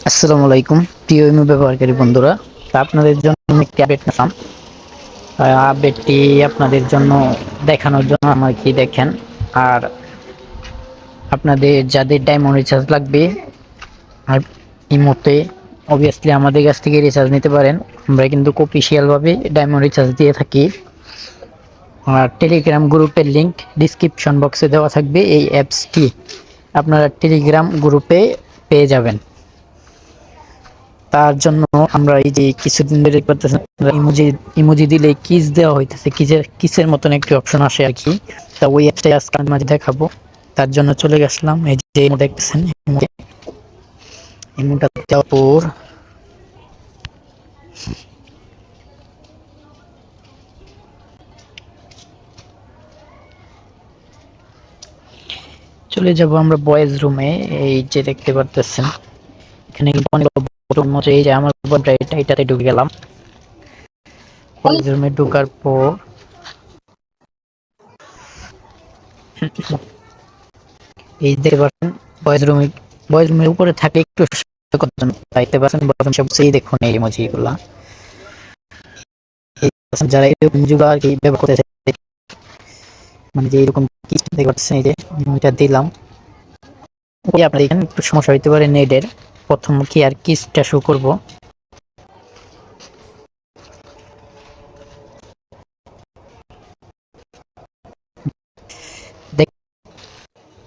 আসসালামু আলাইকুম প্রিয় ইমো ব্যবহারকারী বন্ধুরা। আপনাদের জন্য একটি আপডেট নিলাম। আপডেটটি আপনাদের জন্য দেখানোর জন্য আমার কি দেখেন। আর আপনাদের যাদের ডায়মন্ড রিচার্জ লাগবে আর ইমোতে অবভিয়াসলি আমাদের কাছ থেকে রিচার্জ নিতে পারেন। আমরা কিন্তু অফিসিয়ালভাবে ডায়মন্ড রিচার্জ দিয়ে থাকি। আর টেলিগ্রাম গ্রুপের লিংক ডিসক্রিপশন বক্সে দেওয়া থাকবে। এই অ্যাপসটি আপনারা টেলিগ্রাম গ্রুপে পেয়ে যাবেন। তার জন্য আমরা এই যে কিছুদিন ধরে করতেছি, ইমোজি দিলে কিস দেওয়া হইতেছে, কিসের মতন একটি অপশন আসে আর কি। তা ওই অ্যাপটাই আজকে আমি মাঝে দেখাবো। তার জন্য চলে গেছিলাম। এই যে ইমো দেখতেছেন, ইমোটা দেওয়ার পর চলে যাব আমরা বয়েজ রুমে। এই যে দেখতে পারতেছেন এখানে কিন্তু অনেক রুম আছে। এই যে আমার এটাতে ঢুকে গেলাম। বয়েজ রুমে ঢোকার পর এই দেখতে পাচ্ছেন বয়েজ রুমের উপরে থাকে একটু দেখতে পাচ্ছেন সবচেয়ে দেখুন এই ইমোজি গুলা যারা এরকম যুগা আর কি ব্যবহার করতেছে, মানে যে এরকম দেখতে পাচ্ছেন এই যে এটা দিলাম। ওই আপনার এখানে একটু সমস্যা হইতে পারে নেটের। প্রথম কি আর কিসটা শো করব। দেখ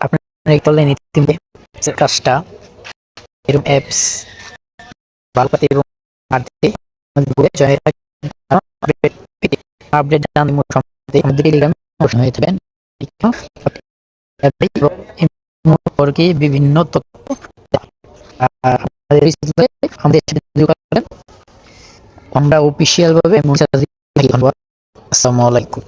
আপনার করলেন ইতিমধ্যে কাজটা এরকম অ্যাপস ভালোপাতে এবং আপডেট জানার সম্বন্ধে আমাদের টেলিগ্রাম হয়ে থাকবেন সম্পর্কে বিভিন্ন তথ্য আমাদের আমরা অফিসিয়াল ভাবে। আসসালামু আলাইকুম।